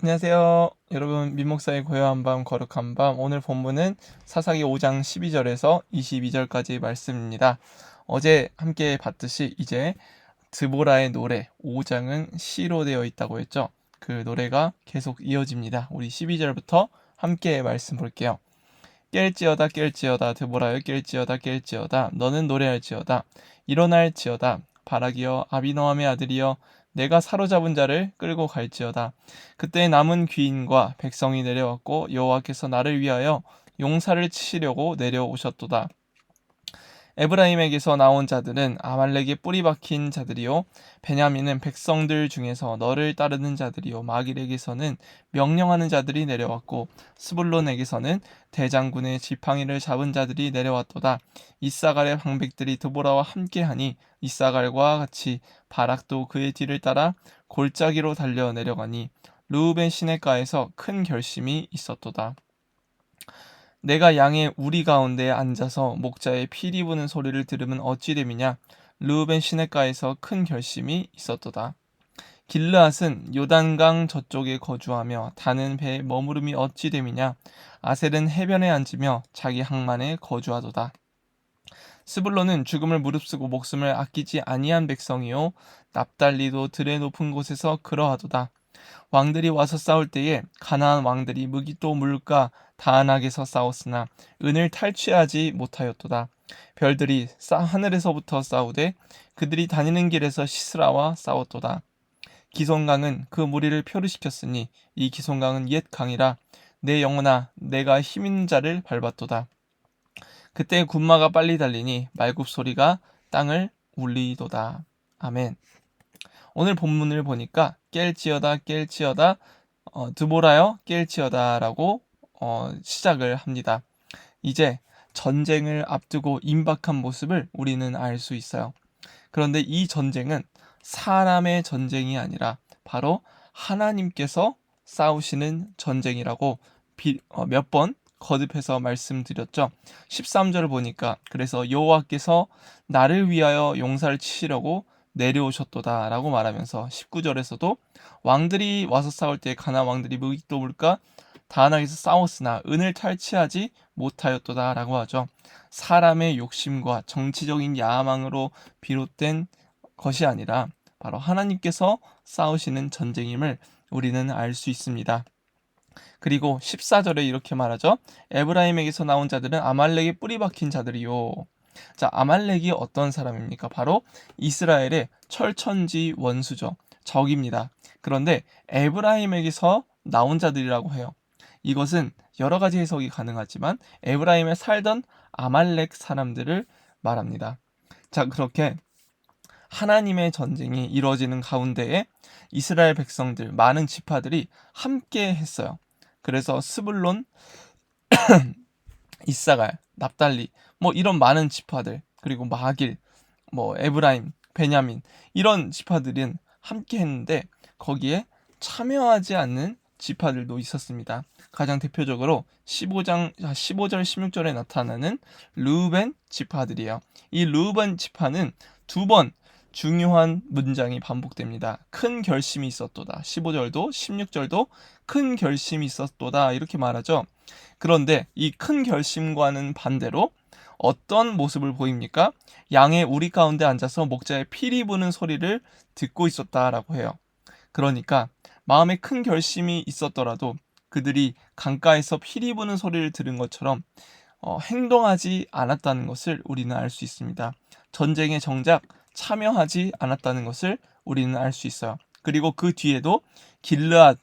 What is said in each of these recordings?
안녕하세요. 여러분, 민목사의 고요한 밤, 거룩한 밤. 오늘 본문은 사사기 5장 12절에서 22절까지 말씀입니다. 어제 함께 봤듯이 이제 드보라의 노래 5장은 시로 되어 있다고 했죠. 그 노래가 계속 이어집니다. 우리 12절부터 함께 말씀 볼게요. 깰지어다 깰지어다 드보라여 깰지어다 너는 노래할지어다 일어날지어다 바라기여 아비노함의 아들이여 내가 사로잡은 자를 끌고 갈지어다. 그때 남은 귀인과 백성이 내려왔고 여호와께서 나를 위하여 용사를 치시려고 내려오셨도다. 에브라임에게서 나온 자들은 아말렉의 뿌리 박힌 자들이요 베냐민은 백성들 중에서 너를 따르는 자들이요 마길에게서는 명령하는 자들이 내려왔고 스불론에게서는 대장군의 지팡이를 잡은 자들이 내려왔도다. 이사갈의 방백들이 드보라와 함께하니 이사갈과 같이 바락도 그의 뒤를 따라 골짜기로 달려 내려가니 르우벤 시냇가에서 큰 결심이 있었도다. 내가 양의 우리 가운데에 앉아서 목자의 피리 부는 소리를 들으면 어찌 됨이냐. 르우벤 시냇가에서 큰 결심이 있었도다. 길르앗은 요단강 저쪽에 거주하며 다는 배에 머무름이 어찌 됨이냐. 아셀은 해변에 앉으며 자기 항만에 거주하도다. 스불론은 죽음을 무릅쓰고 목숨을 아끼지 아니한 백성이요 납달리도 들의 높은 곳에서 그러하도다. 왕들이 와서 싸울 때에 가나안 왕들이 무기또 물가 다안악에서 싸웠으나 은을 탈취하지 못하였도다. 별들이 하늘에서부터 싸우되 그들이 다니는 길에서 시스라와 싸웠도다. 기손강은 그 무리를 표류시켰으니 이 기손강은 옛 강이라 내 영혼아 내가 힘있는 자를 밟았도다. 그때 군마가 빨리 달리니 말굽 소리가 땅을 울리도다. 아멘. 오늘 본문을 보니까 깰지어다 드보라여 깰지어다라고 시작을 합니다. 이제 전쟁을 앞두고 임박한 모습을 우리는 알 수 있어요. 그런데 이 전쟁은 사람의 전쟁이 아니라 바로 하나님께서 싸우시는 전쟁이라고 몇 번 거듭해서 말씀드렸죠. 13절을 보니까 그래서 여호와께서 나를 위하여 용사를 치시려고 내려오셨도다 라고 말하면서 19절에서도 왕들이 와서 싸울 때 가나안 왕들이 무기또 물가 다안악에서 싸웠으나 은을 탈취하지 못하였도다 라고 하죠. 사람의 욕심과 정치적인 야망으로 비롯된 것이 아니라 바로 하나님께서 싸우시는 전쟁임을 우리는 알 수 있습니다. 그리고 14절에 이렇게 말하죠. 에브라임에게서 나온 자들은 아말렉의 뿌리 박힌 자들이요. 자, 아말렉이 어떤 사람입니까? 바로 이스라엘의 철천지 원수죠. 적입니다. 그런데 에브라임에게서 나온 자들이라고 해요. 이것은 여러 가지 해석이 가능하지만 에브라임에 살던 아말렉 사람들을 말합니다. 자, 그렇게 하나님의 전쟁이 이루어지는 가운데에 이스라엘 백성들, 많은 지파들이 함께 했어요. 그래서 스불론, 이사갈, 납달리 이런 많은 지파들 그리고 마길, 에브라임, 베냐민 이런 지파들은 함께 했는데 거기에 참여하지 않는 지파들도 있었습니다. 가장 대표적으로 15절 16절에 나타나는 르우벤 지파들이에요. 이 르우벤 지파는 두 번 중요한 문장이 반복됩니다. 큰 결심이 있었도다. 15절도 16절도 큰 결심이 있었도다 이렇게 말하죠. 그런데 이 큰 결심과는 반대로 어떤 모습을 보입니까? 양의 우리 가운데 앉아서 목자의 피리 부는 소리를 듣고 있었다라고 해요. 그러니까 마음에 큰 결심이 있었더라도 그들이 강가에서 피리 부는 소리를 들은 것처럼 행동하지 않았다는 것을 우리는 알 수 있습니다. 전쟁에 정작 참여하지 않았다는 것을 우리는 알 수 있어요. 그리고 그 뒤에도 길르앗,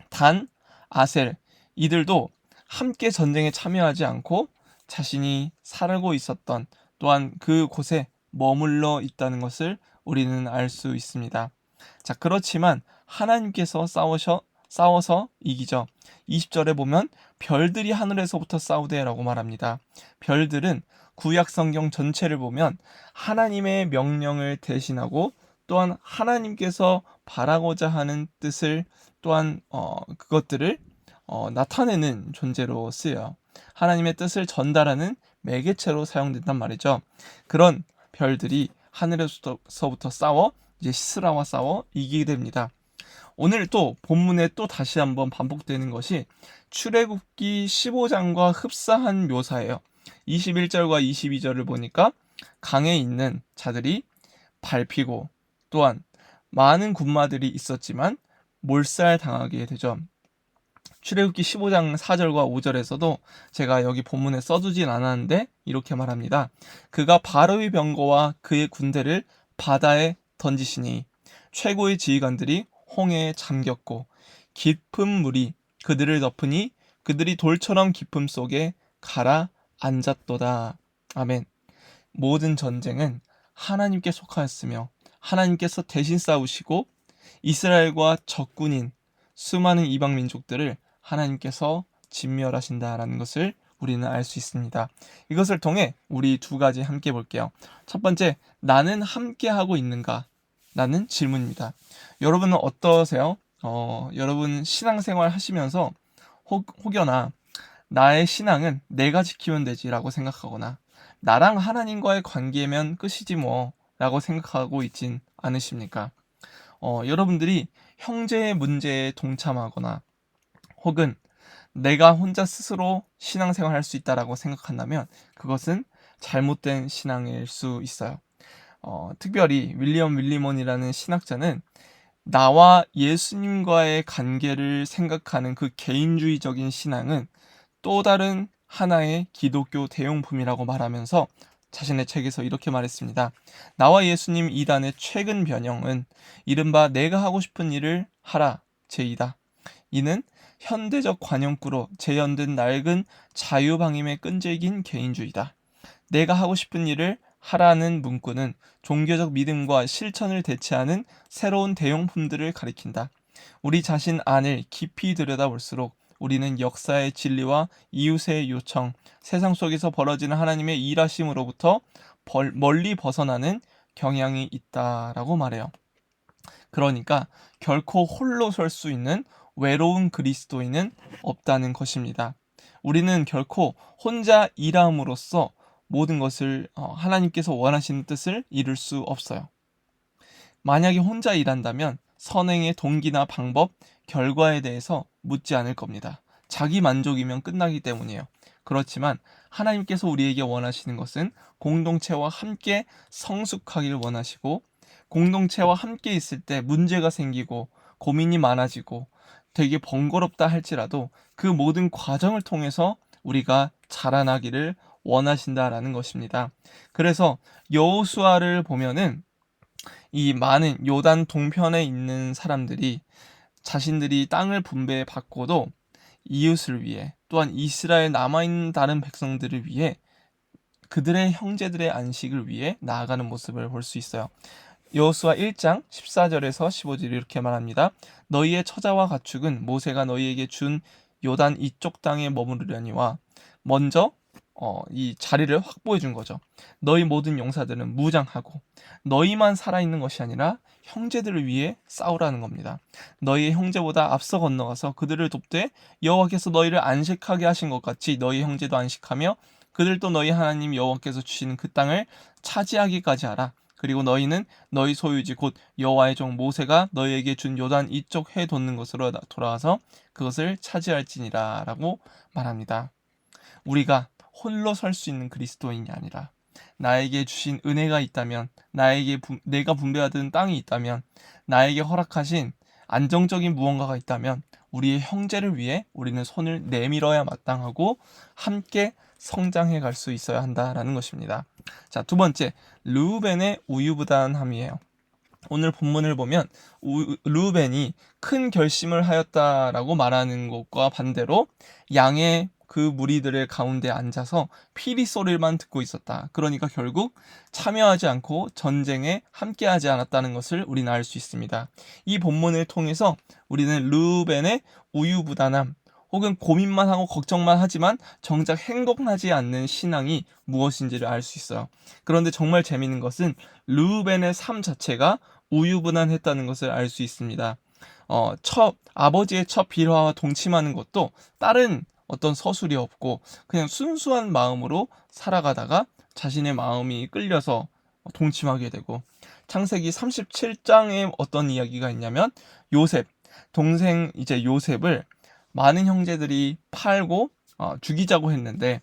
단, 아셀 이들도 함께 전쟁에 참여하지 않고 자신이 살고 있었던 또한 그곳에 머물러 있다는 것을 우리는 알 수 있습니다. 자, 그렇지만 하나님께서 싸워서 이기죠. 20절에 보면 별들이 하늘에서부터 싸우되라고 말합니다. 별들은 구약 성경 전체를 보면 하나님의 명령을 대신하고 또한 하나님께서 바라고자 하는 뜻을 또한 그것들을 나타내는 존재로 쓰여요. 하나님의 뜻을 전달하는 매개체로 사용된단 말이죠. 그런 별들이 하늘에서부터 싸워 이제 시스라와 싸워 이기게 됩니다. 오늘 또 본문에 또 다시 한번 반복되는 것이 출애굽기 15장과 흡사한 묘사예요. 21절과 22절을 보니까 강에 있는 자들이 밟히고 또한 많은 군마들이 있었지만 몰살당하게 되죠. 출애굽기 15장 4절과 5절에서도 제가 여기 본문에 써두진 않았는데 이렇게 말합니다. 그가 바로의 병거와 그의 군대를 바다에 던지시니 최고의 지휘관들이 홍해에 잠겼고 깊은 물이 그들을 덮으니 그들이 돌처럼 깊음 속에 가라앉았도다. 아멘. 모든 전쟁은 하나님께 속하였으며 하나님께서 대신 싸우시고 이스라엘과 적군인 수많은 이방 민족들을 하나님께서 진멸하신다라는 것을 우리는 알 수 있습니다. 이것을 통해 우리 두 가지 함께 볼게요. 첫 번째, 나는 함께 하고 있는가? 라는 질문입니다. 여러분은 어떠세요? 여러분 신앙생활 하시면서 혹여나 나의 신앙은 내가 지키면 되지라고 생각하거나 나랑 하나님과의 관계면 끝이지 뭐 라고 생각하고 있진 않으십니까? 여러분들이 형제의 문제에 동참하거나 혹은 내가 혼자 스스로 신앙생활 할 수 있다라고 생각한다면 그것은 잘못된 신앙일 수 있어요. 특별히 윌리엄 윌리먼이라는 신학자는 나와 예수님과의 관계를 생각하는 그 개인주의적인 신앙은 또 다른 하나의 기독교 대용품이라고 말하면서 자신의 책에서 이렇게 말했습니다. 나와 예수님 이단의 최근 변형은 이른바 내가 하고 싶은 일을 하라 제이다. 이는 현대적 관용구로 재현된 낡은 자유방임에 끈질긴 개인주의다. 내가 하고 싶은 일을 하라는 문구는 종교적 믿음과 실천을 대체하는 새로운 대용품들을 가리킨다. 우리 자신 안을 깊이 들여다볼수록 우리는 역사의 진리와 이웃의 요청, 세상 속에서 벌어지는 하나님의 일하심으로부터 멀리 벗어나는 경향이 있다라고 말해요. 그러니까 결코 홀로 설 수 있는 외로운 그리스도인은 없다는 것입니다. 우리는 결코 혼자 일함으로써 모든 것을 하나님께서 원하시는 뜻을 이룰 수 없어요. 만약에 혼자 일한다면 선행의 동기나 방법, 결과에 대해서 묻지 않을 겁니다. 자기 만족이면 끝나기 때문이에요. 그렇지만 하나님께서 우리에게 원하시는 것은 공동체와 함께 성숙하길 원하시고 공동체와 함께 있을 때 문제가 생기고 고민이 많아지고 되게 번거롭다 할지라도 그 모든 과정을 통해서 우리가 자라나기를 원하신다라는 것입니다. 그래서 여호수아를 보면은 이 많은 요단 동편에 있는 사람들이 자신들이 땅을 분배받고도 이웃을 위해 또한 이스라엘 남아있는 다른 백성들을 위해 그들의 형제들의 안식을 위해 나아가는 모습을 볼 수 있어요. 여호수아 1장 14절에서 15절 이렇게 말합니다. 너희의 처자와 가축은 모세가 너희에게 준 요단 이쪽 땅에 머무르려니와 먼저 이 자리를 확보해 준 거죠. 너희 모든 용사들은 무장하고 너희만 살아있는 것이 아니라 형제들을 위해 싸우라는 겁니다. 너희의 형제보다 앞서 건너가서 그들을 돕되 여호와께서 너희를 안식하게 하신 것 같이 너희 형제도 안식하며 그들도 너희 하나님 여호와께서 주시는 그 땅을 차지하기까지 하라. 그리고 너희는 너희 소유지 곧 여호와의 종 모세가 너희에게 준 요단 이쪽 해 돋는 곳으로 돌아와서 그것을 차지할지니라 라고 말합니다. 우리가 홀로 설 수 있는 그리스도인이 아니라 나에게 주신 은혜가 있다면 내가 분배받은 땅이 있다면 나에게 허락하신 안정적인 무언가가 있다면 우리의 형제를 위해 우리는 손을 내밀어야 마땅하고 함께 성장해 갈 수 있어야 한다라는 것입니다. 자, 두 번째, 르우벤의 우유부단함이에요. 오늘 본문을 보면 르우벤이 큰 결심을 하였다라고 말하는 것과 반대로 양의 그 무리들의 가운데 앉아서 피리 소리만 듣고 있었다. 그러니까 결국 참여하지 않고 전쟁에 함께하지 않았다는 것을 우리는 알 수 있습니다. 이 본문을 통해서 우리는 르우벤의 우유부단함 혹은 고민만 하고 걱정만 하지만 정작 행동하지 않는 신앙이 무엇인지를 알 수 있어요. 그런데 정말 재미있는 것은 르우벤의 삶 자체가 우유부단했다는 것을 알 수 있습니다. 아버지의 첫 빌화와 동침하는 것도 다른 어떤 서술이 없고 그냥 순수한 마음으로 살아가다가 자신의 마음이 끌려서 동침하게 되고 창세기 37장에 어떤 이야기가 있냐면 요셉 동생 이제 요셉을 많은 형제들이 팔고 죽이자고 했는데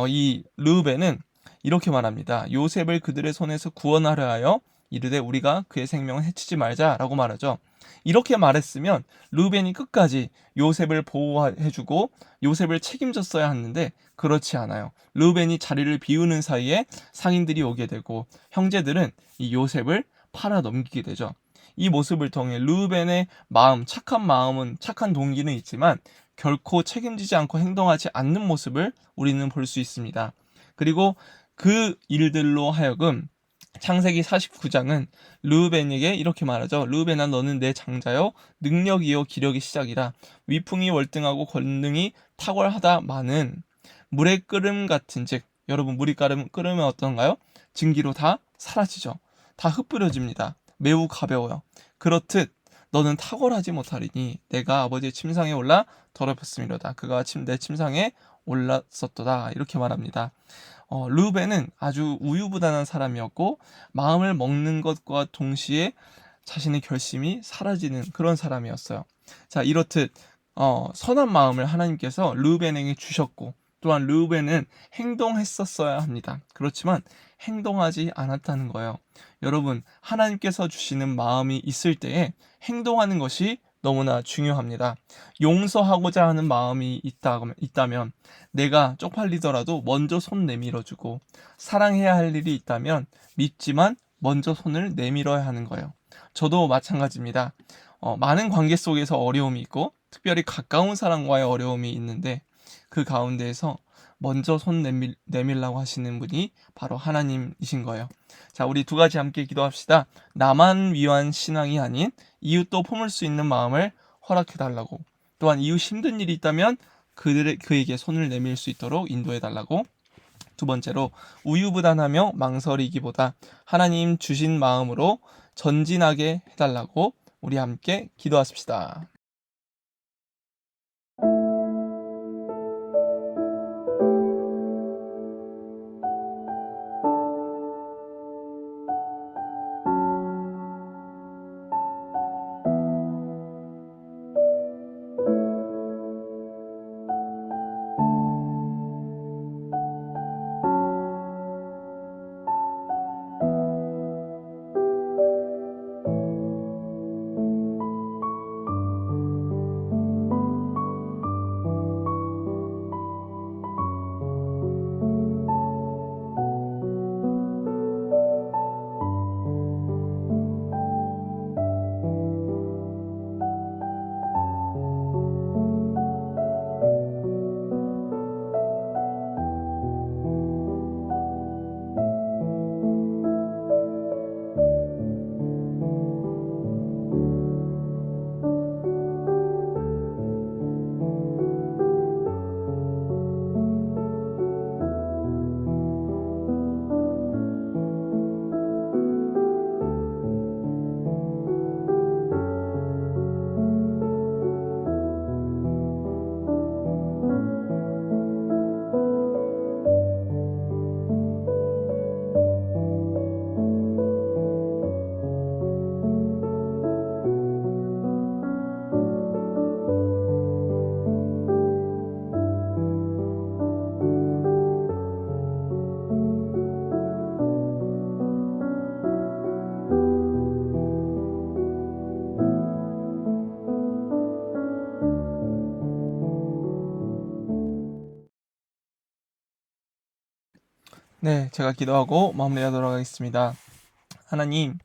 이 르우벤은 이렇게 말합니다. 요셉을 그들의 손에서 구원하려 하여 이르되 우리가 그의 생명을 해치지 말자라고 말하죠. 이렇게 말했으면 르우벤이 끝까지 요셉을 보호해주고 요셉을 책임졌어야 하는데 그렇지 않아요. 르우벤이 자리를 비우는 사이에 상인들이 오게 되고 형제들은 이 요셉을 팔아 넘기게 되죠. 이 모습을 통해 르우벤의 마음, 착한 동기는 있지만 결코 책임지지 않고 행동하지 않는 모습을 우리는 볼 수 있습니다. 그리고 그 일들로 하여금 창세기 49장은 르우벤에게 이렇게 말하죠. 르우벤아 너는 내 장자요 능력이요 기력이 시작이라 위풍이 월등하고 권능이 탁월하다마는 물의 끓음 같은 즉 여러분 물이 끓으면 어떤가요? 증기로 다 사라지죠. 다 흩뿌려집니다. 매우 가벼워요. 그렇듯 너는 탁월하지 못하리니 내가 아버지의 침상에 올라 더럽혔음이로다. 그가 내 침상에 올랐었도다. 이렇게 말합니다. 르우벤은 아주 우유부단한 사람이었고 마음을 먹는 것과 동시에 자신의 결심이 사라지는 그런 사람이었어요. 자, 이렇듯 선한 마음을 하나님께서 르우벤에게 주셨고 또한 르우벤은 행동했었어야 합니다. 그렇지만 행동하지 않았다는 거예요. 여러분, 하나님께서 주시는 마음이 있을 때에 행동하는 것이 너무나 중요합니다. 용서하고자 하는 마음이 있다면 내가 쪽팔리더라도 먼저 손 내밀어주고 사랑해야 할 일이 있다면 밉지만 먼저 손을 내밀어야 하는 거예요. 저도 마찬가지입니다. 많은 관계 속에서 어려움이 있고 특별히 가까운 사람과의 어려움이 있는데 그 가운데에서 먼저 손 내밀라고 하시는 분이 바로 하나님이신 거예요. 자, 우리 두 가지 함께 기도합시다. 나만 위한 신앙이 아닌 이웃도 품을 수 있는 마음을 허락해달라고. 또한 이웃 힘든 일이 있다면 그에게 손을 내밀 수 있도록 인도해달라고. 두 번째로 우유부단하며 망설이기보다 하나님 주신 마음으로 전진하게 해달라고 우리 함께 기도하십시다. 네, 제가 기도하고 마무리하도록 하겠습니다. 하나님,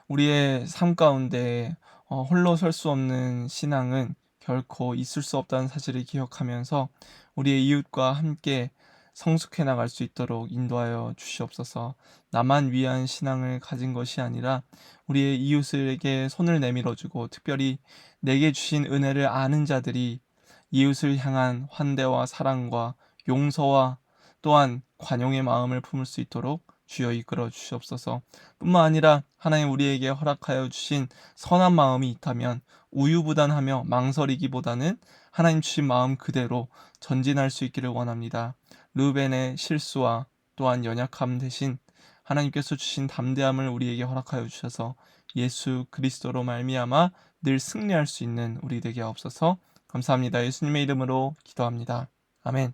우리의 삶 가운데 홀로 설 수 없는 신앙은 결코 있을 수 없다는 사실을 기억하면서 우리의 이웃과 함께 성숙해 나갈 수 있도록 인도하여 주시옵소서. 나만 위한 신앙을 가진 것이 아니라 우리의 이웃에게 손을 내밀어주고 특별히 내게 주신 은혜를 아는 자들이 이웃을 향한 환대와 사랑과 용서와 또한 관용의 마음을 품을 수 있도록 주여 이끌어 주시옵소서. 뿐만 아니라 하나님 우리에게 허락하여 주신 선한 마음이 있다면 우유부단하며 망설이기보다는 하나님 주신 마음 그대로 전진할 수 있기를 원합니다. 르벤의 실수와 또한 연약함 대신 하나님께서 주신 담대함을 우리에게 허락하여 주셔서 예수 그리스도로 말미암아 늘 승리할 수 있는 우리 되게 하옵소서. 감사합니다. 예수님의 이름으로 기도합니다. 아멘.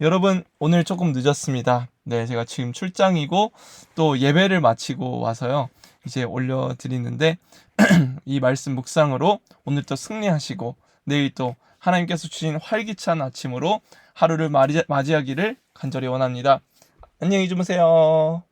여러분, 오늘 조금 늦었습니다. 네, 제가 지금 출장이고 또 예배를 마치고 와서요. 이제 올려드리는데 이 말씀 묵상으로 오늘 또 승리하시고 내일 또 하나님께서 주신 활기찬 아침으로 하루를 맞이하기를 간절히 원합니다. 안녕히 주무세요.